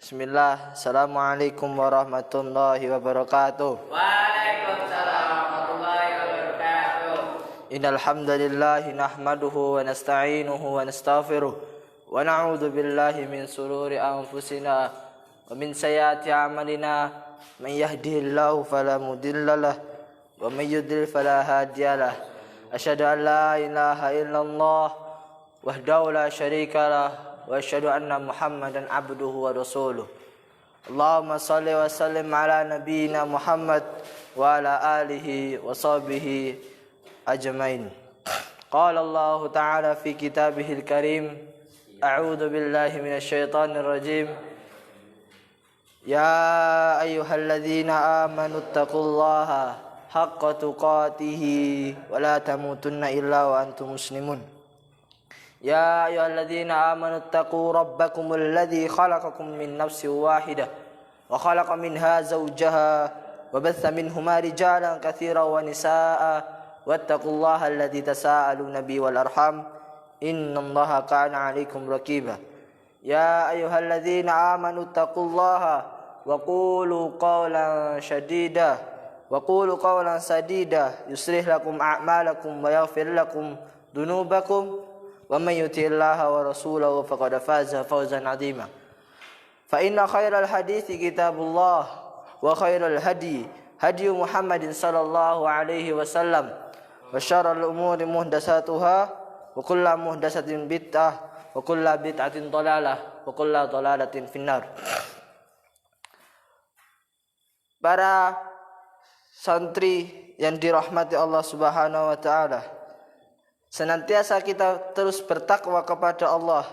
Bismillah. Assalamualaikum warahmatullahi wabarakatuh. Waalaikumsalam warahmatullahi wabarakatuh. Innal hamdalillah nahmaduhu wa nasta'inuhu wa nastaghfiruh wa na'udzu billahi min sururi anfusina wa min sayyiati a'malina. Man yahdihillahu fala mudhillalah wa may yudlil fala hadiyalah. Asyhadu an la ilaha illallah wahdahu la syarikalah wa asyhadu anna Muhammadan abduhu wa rasuluh. Allahumma shalli wa sallim ala nabiyyina Muhammad wa ala alihi wa sahbihi ajmain. Qala Allah ta'ala fi kitabihil karim, a'udzu billahi minasy syaithanir rajim. Ya ayyuhalladzina amanu taqullaha haqqa tuqatih wa la tamutunna illa wa antum muslimun. يا أيها الذين آمنوا اتقوا ربكم الذي خلقكم من نفس واحدة وخلق منها زوجها وبث منهما رجالا كثيرا ونساء واتقوا الله الذي تساءلون به والأرحام إن الله كان عليكم رقيبا يا أيها الذين آمنوا اتقوا الله وقولوا قولا سديدا يصلح لكم أعمالكم ويغفر لكم ذنوبكم ومن يطع الله ورسوله فقد فاز فوزا عظيما فإن خير الحديث كتاب الله وخير الهدي هدي محمد صلى الله عليه وسلم وشر الأمور محدثاتها وكل محدثة بدعة وكل بدعة ضلالة وكل ضلالة في النار. Para santri yang dirahmati Allah Subhanahu wa taala, senantiasa kita terus bertakwa kepada Allah,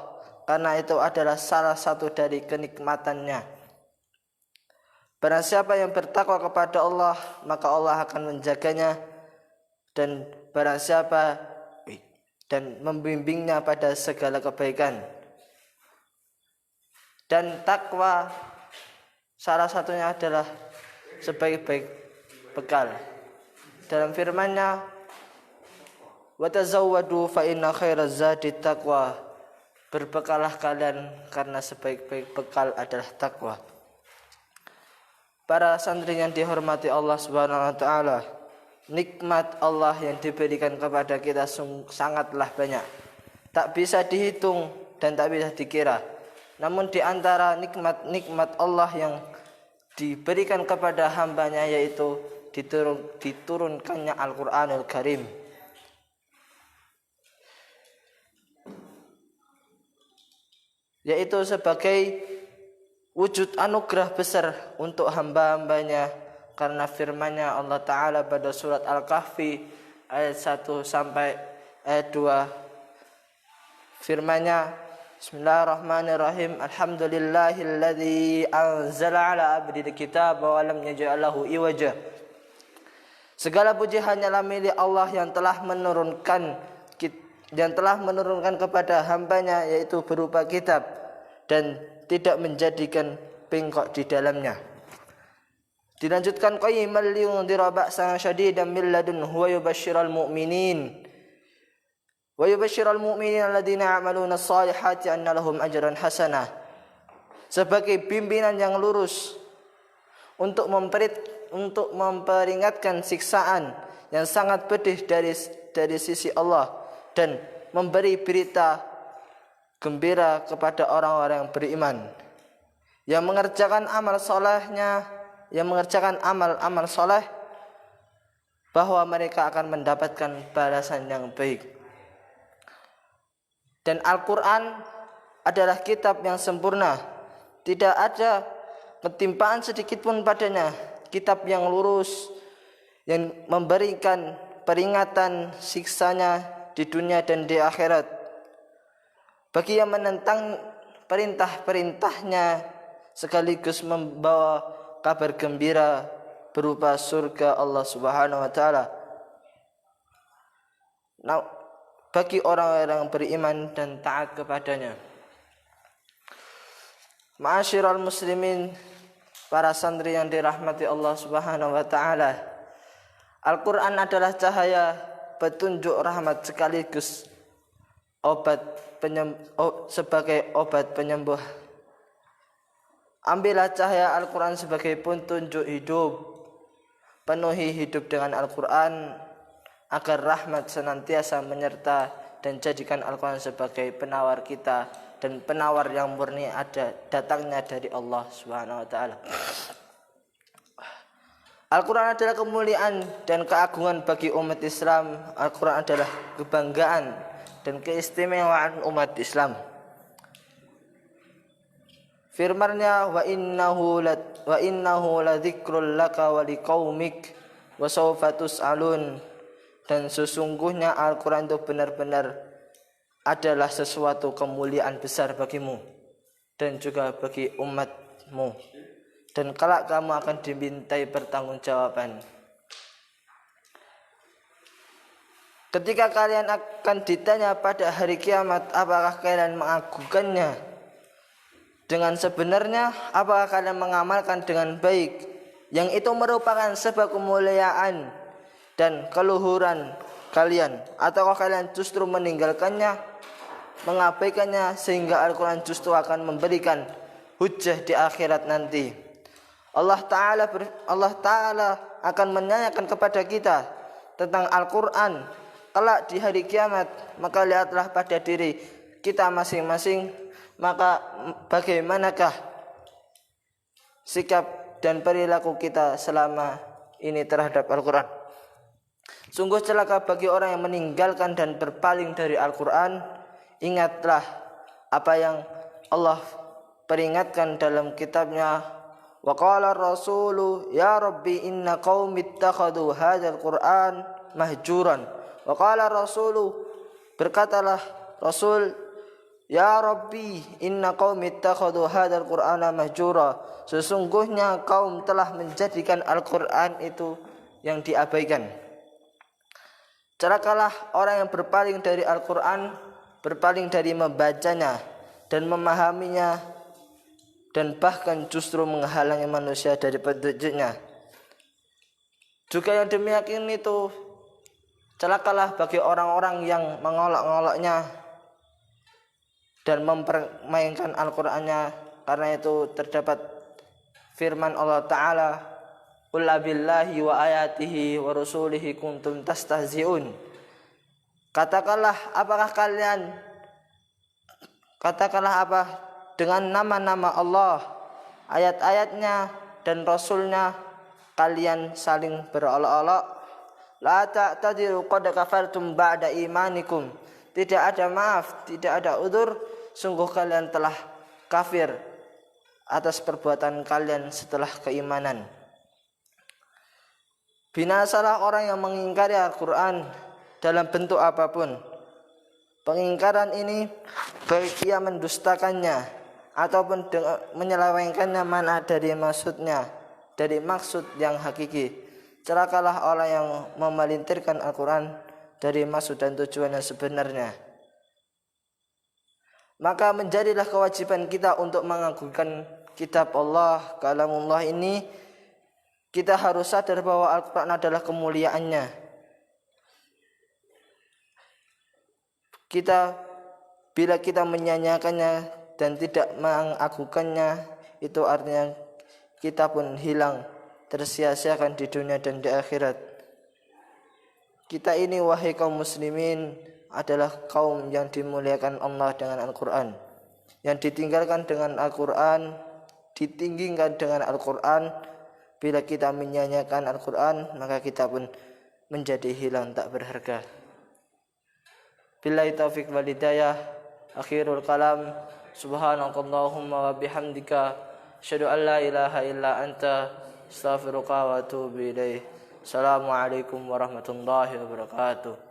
karena itu adalah salah satu dari kenikmatannya. Barang siapa yang bertakwa kepada Allah, maka Allah akan menjaganya, dan barang siapa dan membimbingnya pada segala kebaikan. Dan takwa salah satunya adalah sebaik-baik bekal. Dalam firman-Nya, wa tazawwadu fa inna khairaz zadi taqwa. Berbekalah kalian karena sebaik-baik bekal adalah takwa. Para santri yang dihormati Allah Subhanahu wa taala, nikmat Allah yang diberikan kepada kita sangatlah banyak. Tak bisa dihitung dan tak bisa dikira. Namun di antara nikmat-nikmat Allah yang diberikan kepada hambanya yaitu diturunkannya Al-Qur'anul Karim. Yaitu sebagai wujud anugerah besar untuk hamba-hambanya, karena firman-Nya Allah Ta'ala pada surat Al-Kahfi ayat 1 sampai ayat 2. Firman-Nya, Bismillahirrahmanirrahim, Alhamdulillahilladzi anzala ala abdil kitab wa lam yaj'al lahu iwaja. Segala puji hanyalah milik Allah yang telah menurunkan kepada hambanya, yaitu berupa kitab, dan tidak menjadikan bengkok di dalamnya. Dilanjutkan, qayyiman liyundhira ba'san syadidan min ladunhu wa yubashshiral mu'minin alladziina ya'maluuna ash-shalihati anna lahum ajran hasanah. Sebagai pimpinan yang lurus untuk memperingatkan siksaan yang sangat pedih dari sisi Allah, dan memberi berita gembira kepada orang-orang yang beriman, yang mengerjakan amal soleh, bahwa mereka akan mendapatkan balasan yang baik. Dan Al-Quran adalah kitab yang sempurna, tidak ada ketimpaan sedikit pun padanya. Kitab yang lurus, yang memberikan peringatan siksanya di dunia dan di akhirat bagi yang menentang perintah-perintahnya, sekaligus membawa kabar gembira berupa surga Allah Subhanahu wa taala bagi orang-orang beriman dan taat kepadanya. Ma'asyiral muslimin, para santri yang dirahmati Allah Subhanahu wa taala, Al-Qur'an adalah cahaya, petunjuk, rahmat, sekaligus sebagai obat penyembuh Ambillah cahaya Al-Quran sebagai petunjuk hidup. Penuhi hidup dengan Al-Quran agar rahmat senantiasa menyerta, dan jadikan Al-Quran sebagai penawar kita dan penawar yang murni datangnya dari Allah Subhanahu wa taala. Al-Quran adalah kemuliaan dan keagungan bagi umat Islam. Al-Quran adalah kebanggaan dan keistimewaan umat Islam. Firman-Nya, wa innahu ladzikrul laka wa liqaumik wa sawfa tus'alun. Dan sesungguhnya Al-Quran itu benar-benar adalah sesuatu kemuliaan besar bagimu dan juga bagi umatmu, dan kelak kamu akan dimintai pertanggungjawaban. Ketika kalian akan ditanya pada hari kiamat, apakah kalian mengagungkannya dengan sebenarnya, apakah kalian mengamalkan dengan baik, yang itu merupakan sebab kemuliaan dan keluhuran kalian, ataukah kalian justru meninggalkannya, mengabaikannya, sehingga Al-Quran justru akan memberikan hujjah di akhirat nanti. Allah Ta'ala akan menanyakan kepada kita tentang Al-Quran kelak di hari kiamat. Maka lihatlah pada diri kita masing-masing, maka bagaimanakah sikap dan perilaku kita selama ini terhadap Al-Quran. Sungguh celaka bagi orang yang meninggalkan dan berpaling dari Al-Quran. Ingatlah apa yang Allah peringatkan dalam kitabnya, wa qala rasulu ya rabbi inna qaumi ittakhadhu hadzal qur'an mahjuran. Wa qala rasulu, berkatalah Rasul, ya rabbi inna qaumi ittakhadhu hadzal qur'ana mahjura. Sesungguhnya kaum telah menjadikan Al-Qur'an itu yang diabaikan. Celakalah orang yang berpaling dari Al-Quran, berpaling dari membacanya dan memahaminya, dan bahkan justru menghalangi manusia dari petunjuknya. Juga yang demikian itu celakalah bagi orang-orang yang mengolok-oloknya dan mempermainkan Al-Qur'annya. Karena itu terdapat firman Allah Ta'ala, qul billahi wa ayatihi wa rasulihi kuntum tastahzi'un. Katakanlah apa dengan nama-nama Allah, ayat-ayatnya dan Rasulnya kalian saling berolok-olok. La ta'tadiru qad kafartum ba'da imanikum. Tidak ada maaf, tidak ada udzur, sungguh kalian telah kafir atas perbuatan kalian setelah keimanan. Binasalah orang yang mengingkari Al-Quran dalam bentuk apapun. Pengingkaran ini baik ia mendustakannya ataupun menyelewengkannya mana dari maksud yang hakiki. Celakalah orang yang memelintirkan Al-Quran dari maksud dan tujuan yang sebenarnya. Maka menjadilah kewajiban kita untuk mengagungkan kitab Allah, kalamullah ini. Kita harus sadar bahwa Al-Quran adalah kemuliaannya. Bila kita menyanyiakannya dan tidak mengagungkannya, itu artinya kita pun hilang, tersia-siakan di dunia dan di akhirat. Kita ini, wahai kaum muslimin, adalah kaum yang dimuliakan Allah dengan Al-Quran. Yang ditinggalkan dengan Al-Quran, ditinggikan dengan Al-Quran. Bila kita menyanyiakan Al-Quran, maka kita pun menjadi hilang, tak berharga. Billahi taufiq wal hidayah. Akhirul kalam. Subhanakallahumma wa bihamdika, asyhadu an la ilaha illa anta, astaghfiruka wa atubu ilaih. Assalamualaikum warahmatullahi wabarakatuh.